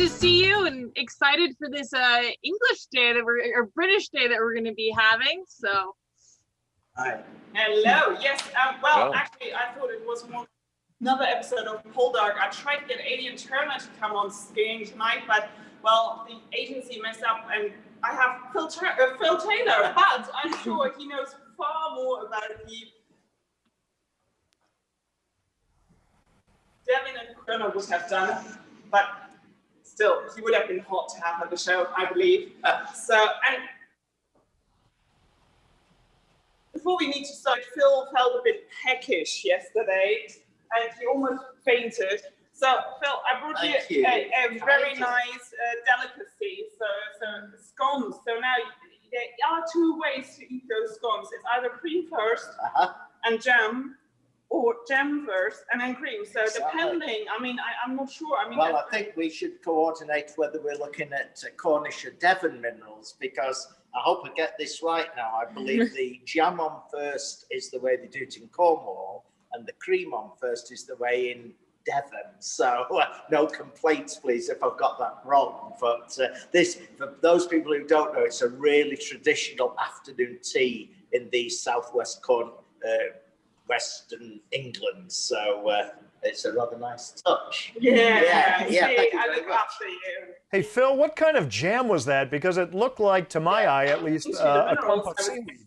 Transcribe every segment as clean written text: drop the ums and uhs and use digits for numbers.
to see you and excited for this English day that or British day that we're going to be having. So. Hi. Hello. Yes. Well, actually, I thought it was another episode of Poldark. I tried to get Alien Turner to come on skiing tonight, but well, the agency messed up, and I have Phil Taylor, but I'm sure he knows far more about the Devon and Cornwall would have done, but still, he would have been hot to have on the show, I believe. And before we need to start, Phil felt a bit peckish yesterday, and he almost fainted. So, Phil, I brought you a very nice delicacy, so scones. So now there are two ways to eat those scones. It's either cream first and jam, or jam first and then cream. So depending, I mean, I'm not sure. I mean, well, I think we should coordinate whether we're looking at Cornish or Devon minerals, because I hope I get this right now. I believe the jam on first is the way they do it in Cornwall, and the cream on first is the way in Devon. So no complaints, please, if I've got that wrong. But this, for those people who don't know, it's a really traditional afternoon tea in the southwest Western England, so it's a rather nice touch. Yeah. I look after you. Hey, Phil, what kind of jam was that? Because it looked like, to my eye at least, a clump of seaweed.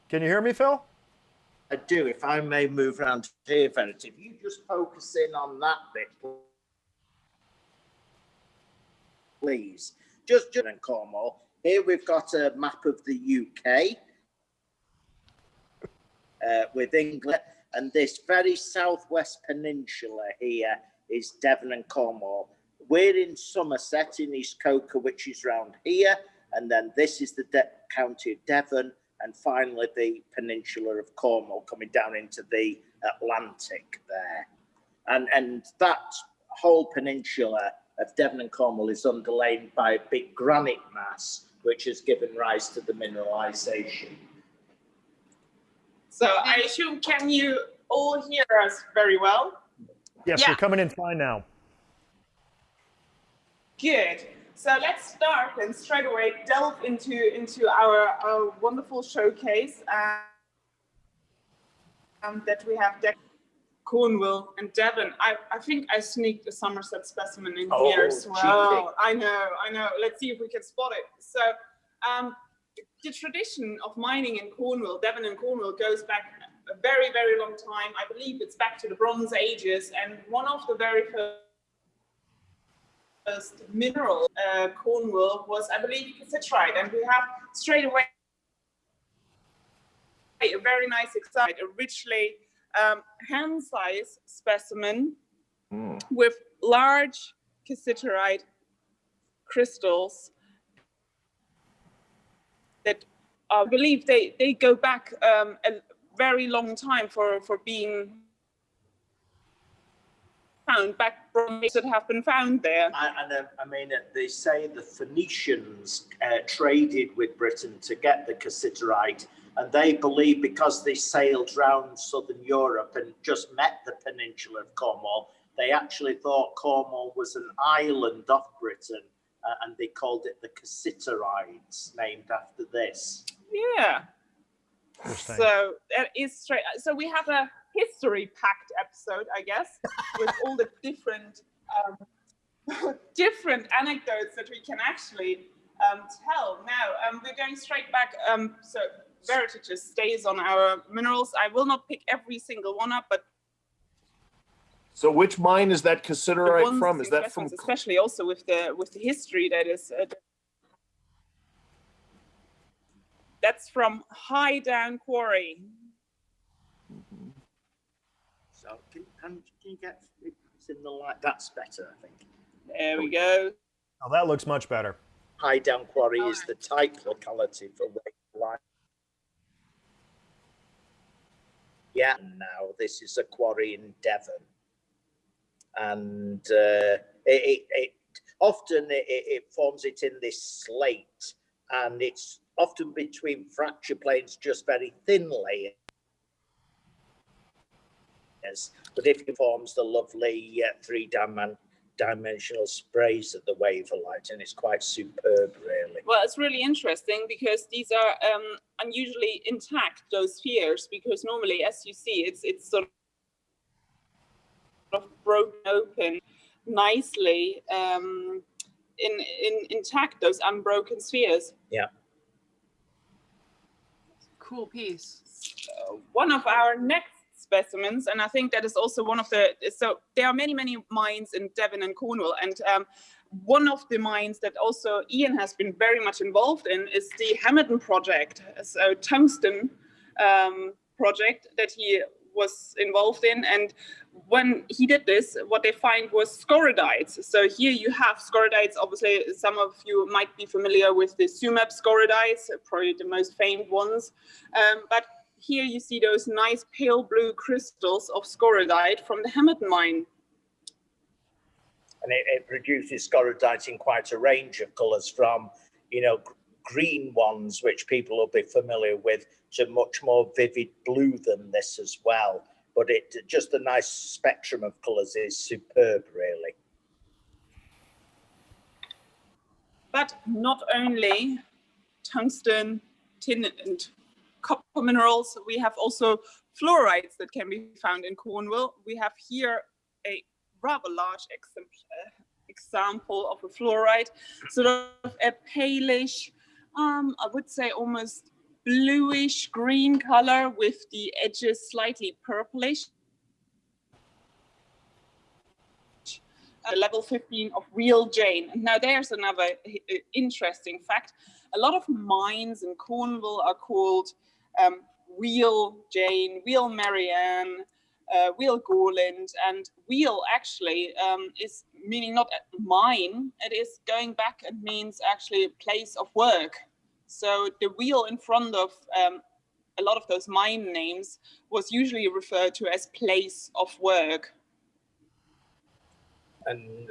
Can you hear me, Phil? I do. If I may move around here, Verity, if you just focus in on that bit, please. Just in Cornwall. Here we've got a map of the UK. With England, and this very southwest peninsula here is Devon and Cornwall. We're in Somerset in East Coker, which is round here, and then this is the county of Devon, and finally the peninsula of Cornwall coming down into the Atlantic there. And that whole peninsula of Devon and Cornwall is underlain by a big granite mass, which has given rise to the mineralization. So I assume, can you all hear us very well? Yes, we're coming in fine now. Good. So let's start and straight away delve into our wonderful showcase that we have Cornwall and Devon. I think I sneaked a Somerset specimen in here as well. Cheeky. I know. Let's see if we can spot it. So the tradition of mining in Cornwall, Devon and Cornwall, goes back a very, very long time. I believe it's back to the Bronze Ages, and one of the very first mineral Cornwall was, I believe, Cassiterite, and we have straight away a very nice example, a richly hand-sized specimen with large Cassiterite crystals that I believe they go back a very long time for being found, back from that have been found there. And I mean, they say the Phoenicians traded with Britain to get the Cassiterite, and they believe because they sailed round southern Europe and just met the peninsula of Cornwall, they actually thought Cornwall was an island off Britain. And they called it the Cassiterines, named after this. Yeah. So that is straight. So we have a history-packed episode, I guess, with all the different anecdotes that we can actually tell. Now we're going straight back. So Verity just stays on our minerals. I will not pick every single one up, but. So which mine is that Cassiterite from? Is that from? Especially also with the history that is. That's from High Down Quarry. So can you get it in the light? That's better, I think. There we go. Oh, that looks much better. High Down Quarry is the type locality for white. Yeah. Now this is a quarry in Devon. And it often forms it in this slate, and it's often between fracture planes, just very thin layers, but if it forms the lovely three-dimensional sprays of the Waverlite, and it's quite superb, really. Well, it's really interesting because these are unusually intact, those spheres, because normally, as you see, it's sort of broken open nicely intact, those unbroken spheres. Yeah. Cool piece. One of our next specimens, and I think that is also one of the, so there are many mines in Devon and Cornwall, and one of the mines that also Ian has been very much involved in is the Hamilton project, so tungsten project that he was involved in. And when he did this, what they find was Scoridites. So here you have Scoridites. Obviously, some of you might be familiar with the Sumap Scoridites, probably the most famed ones. But here you see those nice pale blue crystals of Scoridite from the Hamilton mine. And it produces Scoridites in quite a range of colours, from, you know, green ones, which people will be familiar with, to much more vivid blue than this as well. But it just a nice spectrum of colours is superb, really. But not only tungsten, tin, and copper minerals, we have also fluorites that can be found in Cornwall. We have here a rather large example of a fluorite, sort of a palish, I would say almost bluish green color with the edges slightly purplish. Level 15 of real jane. Now there's another interesting fact. A lot of mines in Cornwall are called real jane, real Marianne, real Gorland, and wheel actually is meaning not a mine, it is going back and means actually a place of work. So the wheel in front of a lot of those mine names was usually referred to as place of work. And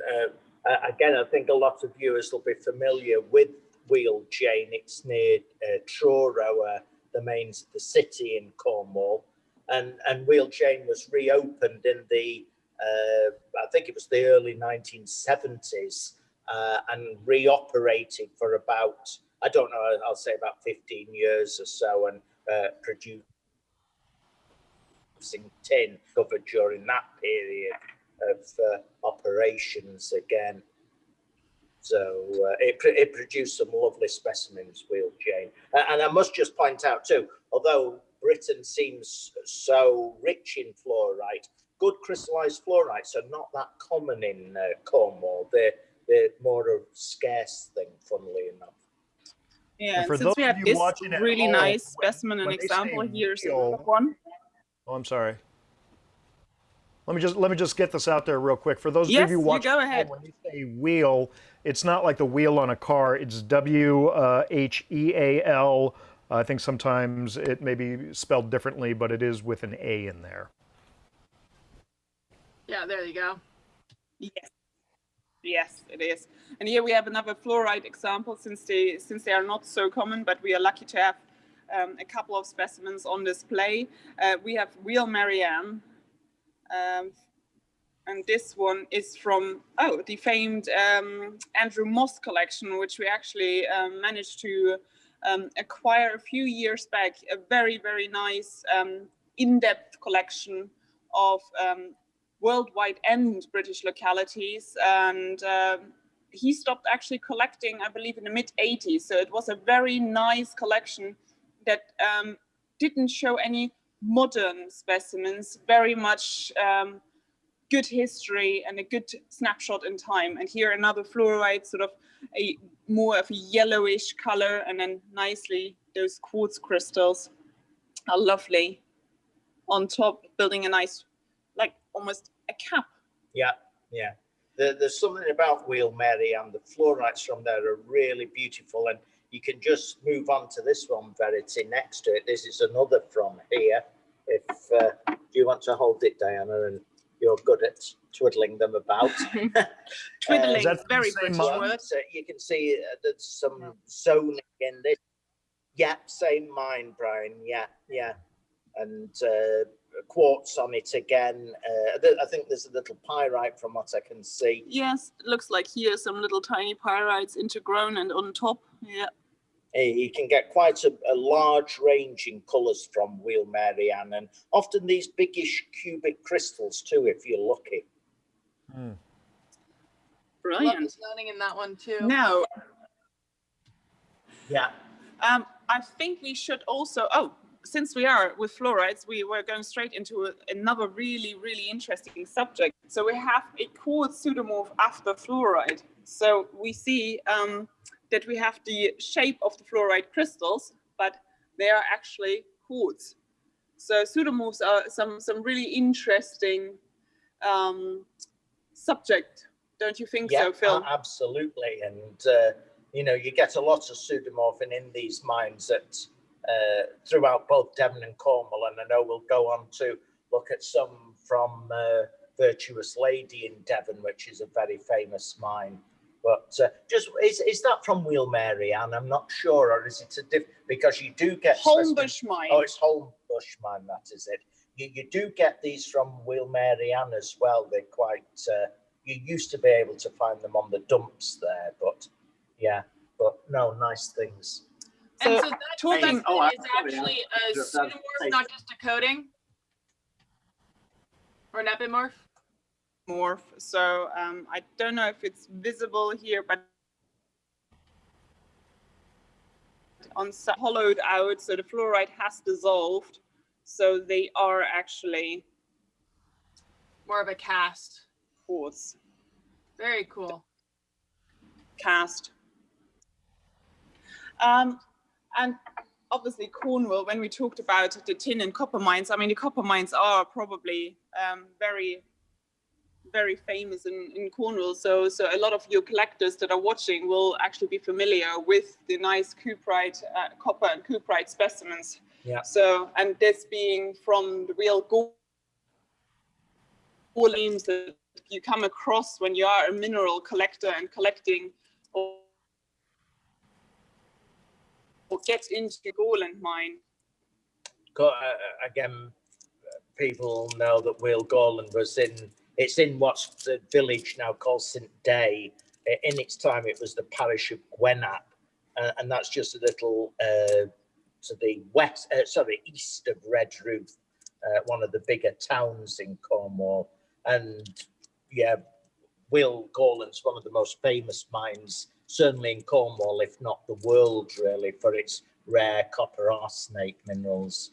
again, I think a lot of viewers will be familiar with Wheel Jane. It's near Truro, the mains of the city in Cornwall. And Wheel Jane was reopened in the, I think it was the early 1970s, and reoperated for about, I don't know, I'll say about 15 years or so, and producing tin covered during that period of operations again. So it produced some lovely specimens, Wheel Jane. And I must just point out too, although Britain seems so rich in fluorite, good crystallized fluorites are not that common in Cornwall. They're more of a scarce thing, funnily enough. Yeah, and since we have this really nice specimen and example, here's another one. Oh, I'm sorry. Let me just get this out there real quick. For those of you watching, go ahead. When you say wheel, it's not like the wheel on a car. It's W-H-E-A-L. I think sometimes it may be spelled differently, but it is with an A in there. Yeah, there you go. Yes, it is. And here we have another fluorite example, since they are not so common, but we are lucky to have a couple of specimens on display. We have real Marianne. And this one is from, the famed Andrew Moss collection, which we actually managed to acquire a few years back. A very, very nice in-depth collection of worldwide and British localities. And he stopped actually collecting, I believe, in the mid-80s. So it was a very nice collection that didn't show any modern specimens, very much good history and a good snapshot in time. And here another fluorite, sort of a more of a yellowish color, and then nicely those quartz crystals are lovely on top, building a nice, like almost a cap. Yeah. There's something about Wheel Mary, and the fluorites from there are really beautiful. And you can just move on to this one, Verity, next to it. This is another from here. If do you want to hold it, Diana, and you're good at twiddling them about. Twiddling, very British word. So you can see there's some zoning in this. Yeah, same mine, Brian. Yeah. And quartz on it again. I think there's a little pyrite from what I can see. Yes, it looks like here some little tiny pyrites intergrown and on top. Yeah. You can get quite a large range in colours from Wheel Mary Ann, and often these biggish cubic crystals too, if you're lucky. Brilliant. Love learning in that one too. Now, Yeah. I think we should also, since we are with fluorides, we were going straight into another really, really interesting subject. So we have a quartz pseudomorph after fluoride. So we see that we have the shape of the fluoride crystals, but they are actually quartz. So pseudomorphs are some really interesting subject, don't you think so, Phil? Absolutely. And you know, you get a lot of pseudomorphin in these mines that throughout both Devon and Cornwall, and I know we'll go on to look at some from Virtuous Lady in Devon, which is a very famous mine. But is that from Wheel Mary Ann? I'm not sure, or is it a different? Because you do get Holmbush mine. Oh, it's Holmbush mine. That is it. You do get these from Wheel Mary Ann as well. They're quite. You used to be able to find them on the dumps there, but yeah, but no, nice things. And So so that talking- is actually a pseudomorph, not just a coating, or an epimorph. Morph. So I don't know if it's visible here, but on hollowed out, so the fluoride has dissolved, so they are actually More of a cast. quartz Very cool. cast. And obviously Cornwall, when we talked about the tin and copper mines, I mean, the copper mines are probably very, very famous in Cornwall. So a lot of your collectors that are watching will actually be familiar with the nice cuprite, copper and cuprite specimens. Yeah. So, and this being from the real gold names that you come across when you are a mineral collector and collecting or get into the Goland mine. Again, people know that Wheel Goland was it's in what's the village now called St. Day. In its time, it was the parish of Gwenap, and that's just a little to the east of Redruth, one of the bigger towns in Cornwall. And yeah, Wheel Goland's one of the most famous mines, certainly in Cornwall, if not the world, really, for its rare copper arsenate minerals.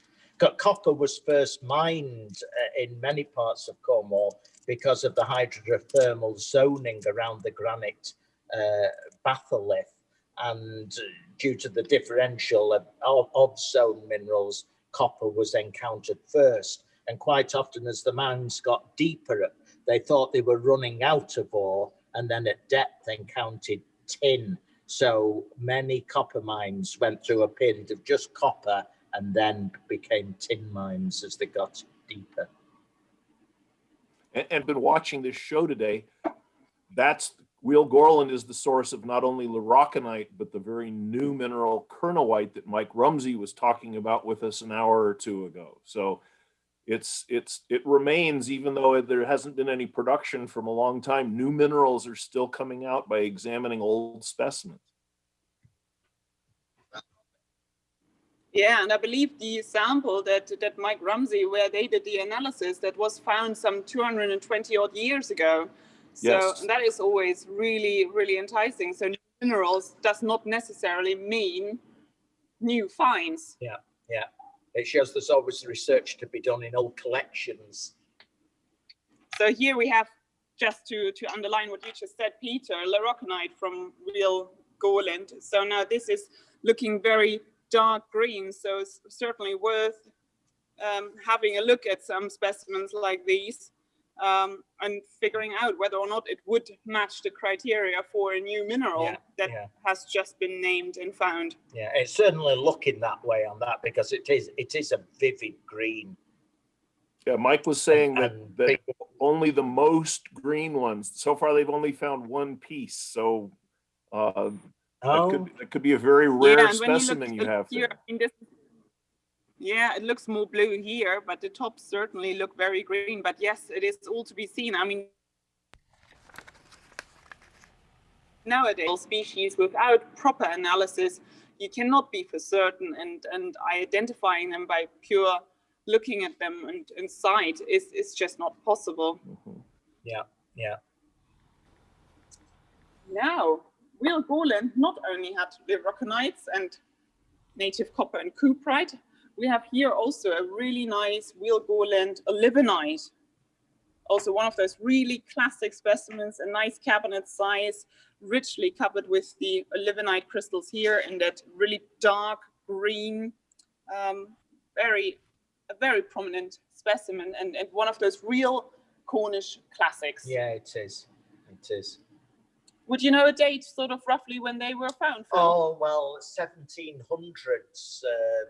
Copper was first mined in many parts of Cornwall because of the hydrothermal zoning around the granite batholith, and due to the differential of zone minerals, copper was encountered first. And quite often, as the mines got deeper, they thought they were running out of ore, and then at depth encountered tin. So many copper mines went through a period of just copper and then became tin mines as they got deeper. And been watching this show today. That's Wheel Goland is the source of not only leuroconite, but the very new mineral kernelite that Mike Rumsey was talking about with us an hour or two ago. So it remains, even though there hasn't been any production from a long time, new minerals are still coming out by examining old specimens. Yeah, and I believe the sample that Mike Rumsey, where they did the analysis, that was found some 220 odd years ago. So Yes. that is always really, really enticing. So new minerals does not necessarily mean new finds. Yeah. It shows there's always research to be done in old collections. So here we have, just to underline what you just said, Peter, leuroconite from Wheel Goland. So now this is looking very dark green, so it's certainly worth having a look at some specimens like these and figuring out whether or not it would match the criteria for a new mineral that has just been named and found. Yeah, it's certainly looking that way on that, because it is a vivid green. Yeah, Mike was saying that people, only the most green ones. So far, they've only found one piece. So that could be a very rare specimen you have here. there. Yeah, it looks more blue here, but the tops certainly look very green. But yes, it is all to be seen. I mean, nowadays, species without proper analysis, you cannot be for certain, and identifying them by pure looking at them and inside is just not possible. Yeah, yeah. Now, real Golan not only had the Rockanites and native copper and cuprite, we have here also a really nice real Golan olivenite. Also one of those really classic specimens, a nice cabinet size, richly covered with the olivenite crystals here in that really dark green, a very prominent specimen, and one of those real Cornish classics. Yeah, it is. It is. Would you know a date, sort of roughly, when they were found, Phil? Oh, well, 1700s.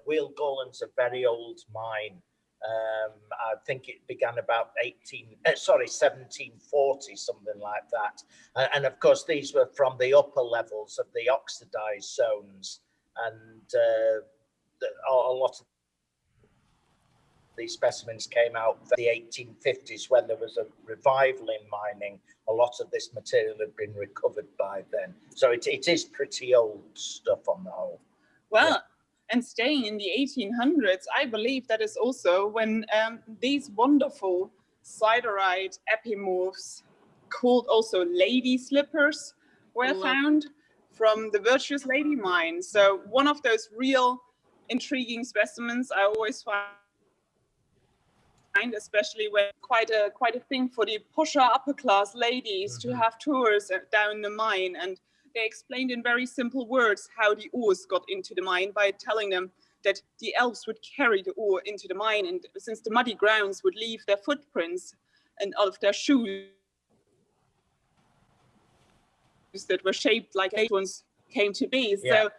Wheel Golan's a very old mine. I think it began about 1740, something like that. And of course, these were from the upper levels of the oxidized zones. And a lot of these specimens came out in the 1850s when there was a revival in mining. A lot of this material had been recovered by then. So it is pretty old stuff on the whole. Well, yeah. And staying in the 1800s, I believe that is also when these wonderful siderite epimorphs, called also lady slippers, were found from the Virtuous Lady mine. So one of those real intriguing specimens I always find, especially when quite a thing for the posher upper class ladies to have tours down the mine, and they explained in very simple words how the ores got into the mine by telling them that the elves would carry the ore into the mine, and since the muddy grounds would leave their footprints and all of their shoes that were shaped like eight ones came to be. So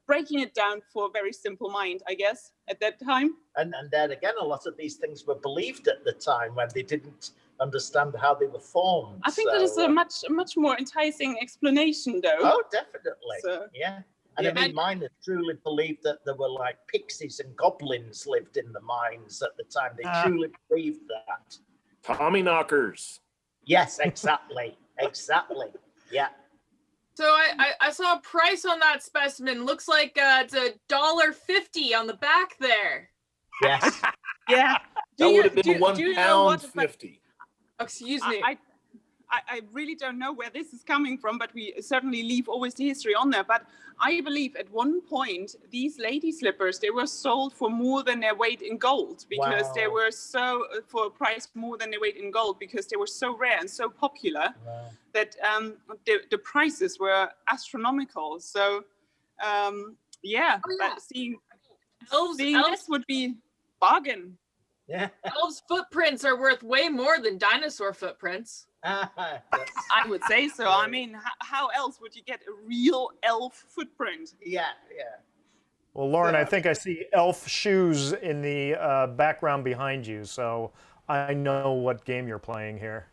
breaking it down for a very simple mind, I guess, at that time. And then again, a lot of these things were believed at the time when they didn't understand how they were formed. I think that is a much more enticing explanation, though. Oh, definitely. So, yeah. And I mean, miners truly believed that there were like pixies and goblins lived in the mines at the time. They truly believed that. Tommy knockers. Yes, exactly. Exactly. Yeah. So I saw a price on that specimen. Looks like it's $1.50 on the back there. Yes. Yeah. That would have been £1.50. Excuse me. I really don't know where this is coming from, but we certainly leave always the history on there. But I believe at one point, these lady slippers, they were sold for more than their weight in gold, because they were so, for a price more than their weight in gold, because they were so rare and so popular that the prices were astronomical. So, but seeing this would be bargain. Yeah. Elves' footprints are worth way more than dinosaur footprints. I would say so. I mean, how else would you get a real elf footprint? Yeah. Well, Lauren, I think I see elf shoes in the background behind you, so I know what game you're playing here.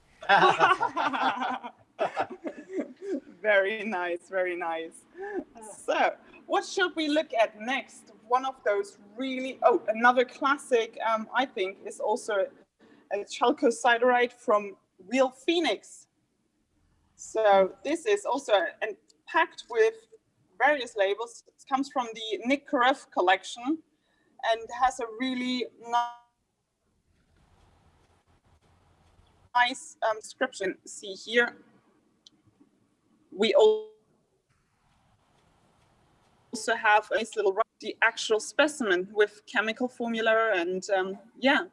Very nice, very nice. So, what should we look at next? One of those really, another classic, I think, is also a chalcosiderite from real Phoenix. So this is also packed with various labels. It comes from the Nick Carruth collection and has a really nice description. See here, we also have a nice little the actual specimen with chemical formula and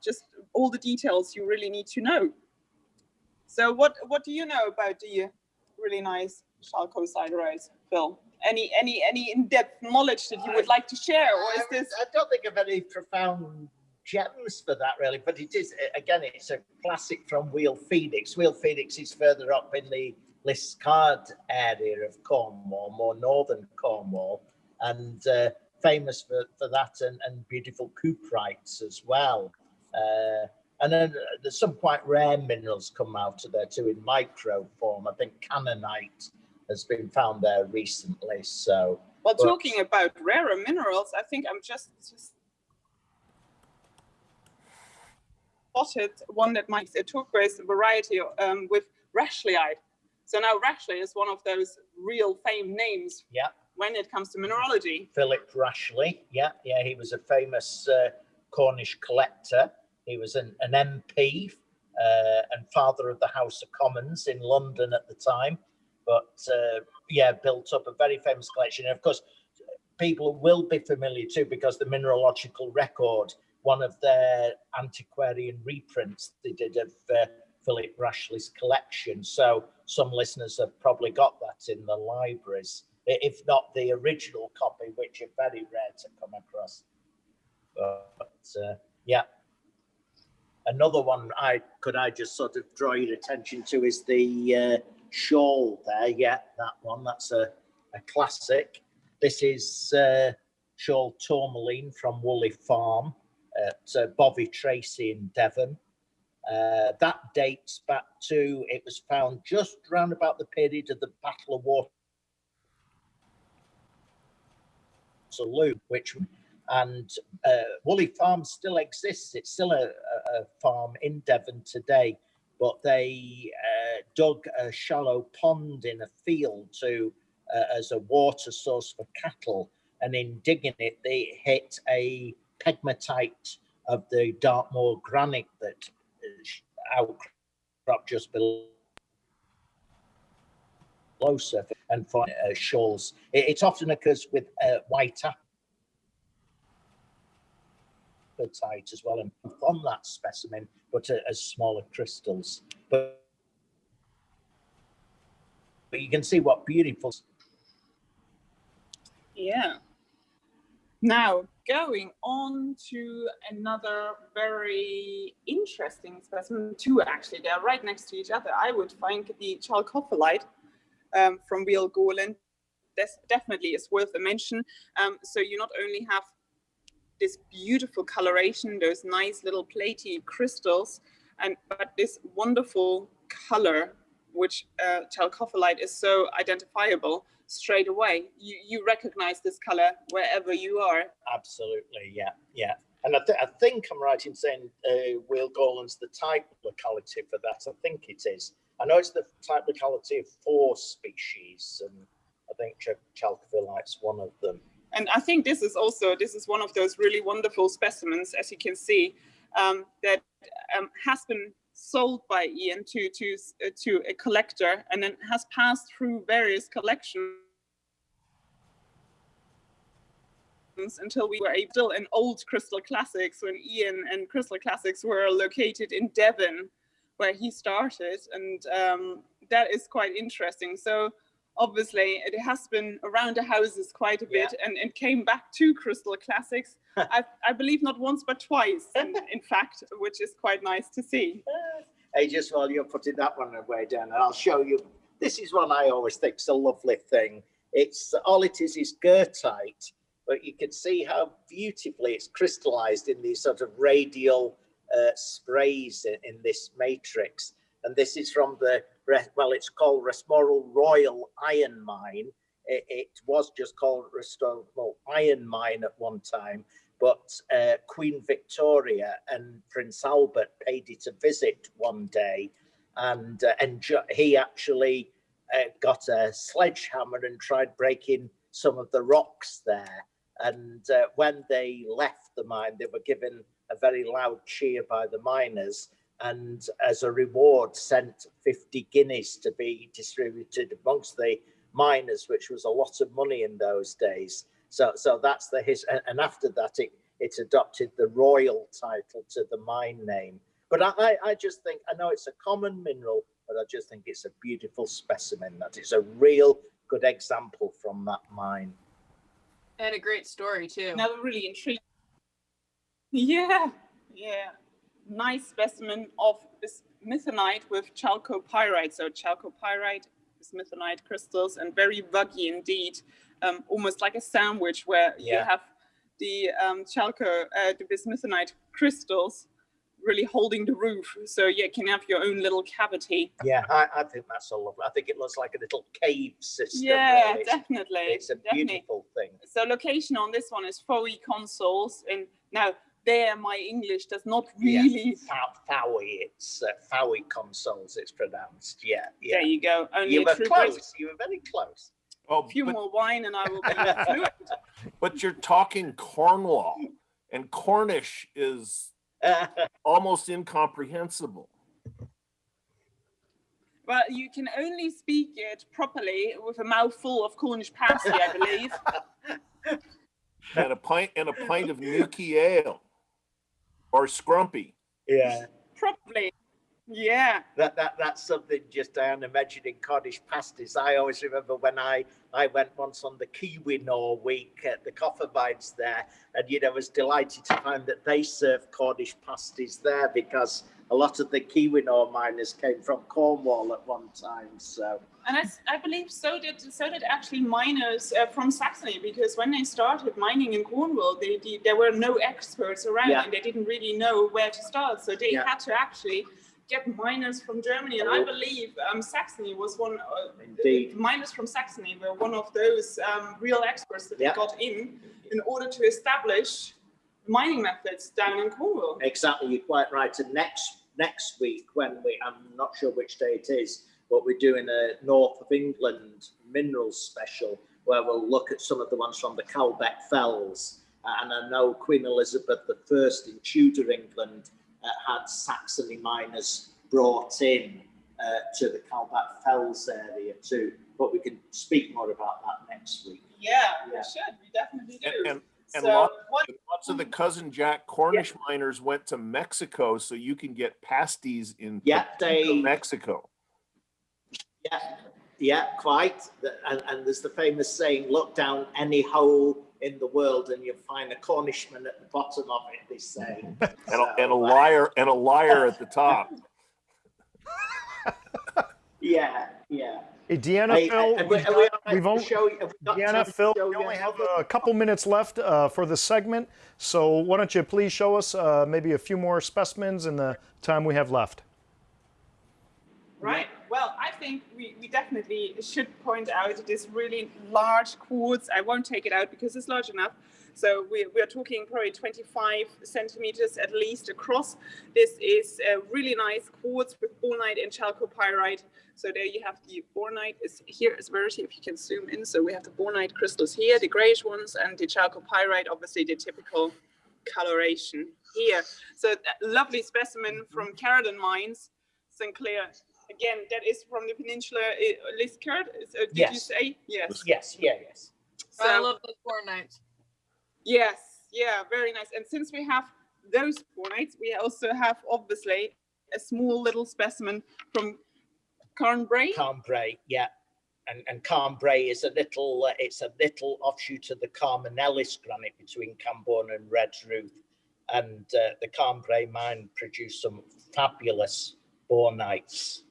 just all the details you really need to know. So what do you know about the really nice chalcosiderite, Phil? Any in-depth knowledge that you would like to share, or is this? I don't think of any profound gems for that really, but it is, again, it's a classic from Wheel Phoenix. Wheel Phoenix is further up in the Liscard area of Cornwall, more northern Cornwall, and famous for that and beautiful cuprites as well. And then there's some quite rare minerals come out of there too in micro form. I think cannonite has been found there recently. So, well, talking about rarer minerals, I think I'm just spotted one that might be a turquoise variety with Rashlyiide. So now Rashlyiide is one of those real famed names when it comes to mineralogy. Philip Rashlyiide, he was a famous Cornish collector. He was an MP and father of the House of Commons in London at the time. But built up a very famous collection. And of course, people will be familiar too, because the Mineralogical Record, one of their antiquarian reprints they did of Philip Rashlyide's collection. So some listeners have probably got that in the libraries, if not the original copy, which are very rare to come across. But another one I just sort of draw your attention to is the shawl there. That one, that's a classic. This is Shawl Tourmaline from Woolly Farm at Bovey Tracy in Devon. That dates back to, it was found just round about the period of the Battle of Waterloo, and Woolly Farm still exists. It's still a farm in Devon today, but they dug a shallow pond in a field as a water source for cattle, and in digging it, they hit a pegmatite of the Dartmoor granite that outcrop just below surface, and find shawls. It often occurs with white apatite as well, and from that specimen, but as smaller crystals. But you can see what beautiful. Yeah. Now, going on to another very interesting specimen, two actually, they're right next to each other. I would find the Telecopholite from Wheel Golan. This definitely is worth a mention. So you not only have this beautiful coloration, those nice little platy crystals, but this wonderful color, which Telecopholite is so identifiable straight away. You recognize this color wherever you are. Absolutely, yeah. And I think I'm right in saying Wheel Golan's the type locality for that. I think it is. I know it's the type locality of 4 species, and I think Telecopholite's one of them. And I think this is one of those really wonderful specimens, as you can see, that has been sold by Ian to a collector, and then has passed through various collections until we were still in old Crystal Classics, when Ian and Crystal Classics were located in Devon, where he started, and that is quite interesting. So obviously it has been around the houses quite a bit, and it came back to Crystal Classics. I believe not once but twice, in fact, which is quite nice to see. Hey, just while you're putting that one away, Dan, and I'll show you. This is one I always think is a lovely thing. It's all it is goethite, but you can see how beautifully it's crystallized in these sort of radial sprays in this matrix. And this is from it's called Resmorel Royal Iron Mine. It was just called Resmorel Iron Mine at one time, but Queen Victoria and Prince Albert paid it a visit one day, and he actually got a sledgehammer and tried breaking some of the rocks there. And when they left the mine, they were given a very loud cheer by the miners, and as a reward sent 50 guineas to be distributed amongst the miners, which was a lot of money in those days. So that's the history. And after that, it adopted the royal title to the mine name. But I just think, I know it's a common mineral, but I just think it's a beautiful specimen. That is a real good example from that mine. And a great story too. Another really intriguing. Yeah. Nice specimen of bismuthinite with chalcopyrite. So chalcopyrite, bismuthinite crystals, and very ruggy indeed. Almost like a sandwich, where you have the the bismuthinite crystals really holding the roof, so you can have your own little cavity. Yeah, I think that's so lovely. I think it looks like a little cave system. Yeah, really. Definitely. It's a beautiful thing. So location on this one is Fowey Consols, and now there my English does not really. Fowie, it's Fowie consoles. It's pronounced. Yeah. There you go. Only You a were true close. You were very close. Oh, a few more wine and I will be fluent. but you're talking Cornwall, and Cornish is almost incomprehensible. Well, you can only speak it properly with a mouthful of Cornish pasty, I believe. And a pint of Nuki ale or Scrumpy. Yeah. Probably. Yeah. That's something just I'm imagining Cornish pasties. I always remember when I went once on the Kiwinor week at the copper mines there, and I was delighted to find that they serve Cornish pasties there because a lot of the Kiwinor miners came from Cornwall at one time. So. And I believe so did actually miners from Saxony, because when they started mining in Cornwall, there were no experts around and they didn't really know where to start. So they had to actually get miners from Germany. And I believe Saxony was one, miners from Saxony were one of those real experts that they got in order to establish mining methods down in Cornwall. Exactly, you're quite right. And next week, when I'm not sure which day it is, but we're doing a North of England minerals special where we'll look at some of the ones from the Calbeck Fells. And I know Queen Elizabeth I in Tudor England had Saxony miners brought in to the Calbeck Fells area too. But we can speak more about that next week. Yeah. We should. We definitely do. And lots of the Cousin Jack Cornish miners went to Mexico, so you can get pasties in Mexico. Yeah, quite. And there's the famous saying, look down any hole in the world and you'll find a Cornishman at the bottom of it, they say. and a liar at the top. Yeah. Hey, Deanna, Phil, we only have a couple minutes left for the segment, so why don't you please show us maybe a few more specimens in the time we have left. Right. Well, I think we definitely should point out this really large quartz. I won't take it out because it's large enough. So we are talking probably 25 centimeters at least across. This is a really nice quartz with bornite and chalcopyrite. So there you have the bornite is here as verity, if you can zoom in. So we have the bornite crystals here, the grayish ones, and the chalcopyrite, obviously the typical coloration here. So lovely specimen from Caradon Mines, St. Clair. Again, that is from the peninsula. Liskeard, did you say? Yes. Yes. So, I love those bornites. Yes, yeah, very nice. And since we have those bornites, we also have obviously a small little specimen from Carnbray. Carnbray, yeah. And Carnbray is it's a little offshoot of the Carmenellis granite between Camborne and Redruth. And the Carnbray mine produced some fabulous bornites.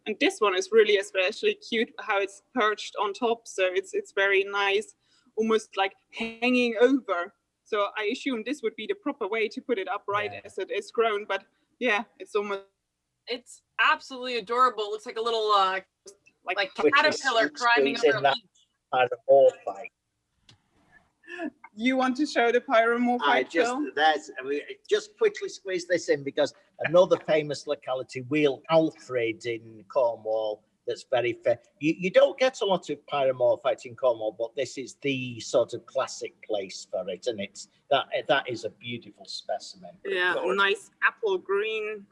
And this one is really especially cute, how it's perched on top. So it's very nice, almost like hanging over. So I assume this would be the proper way to put it upright as it is grown. But yeah, it's absolutely adorable. It looks like a little like caterpillar climbing over a leaf. You want to show the pyromorphite? Just quickly squeeze this in because another famous locality, Wheel Alfred in Cornwall, that's very fair. You don't get a lot of pyromorphite in Cornwall, but this is the sort of classic place for it, and that is a beautiful specimen. Yeah, nice apple green.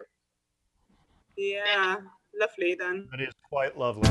Yeah, lovely then. That is quite lovely.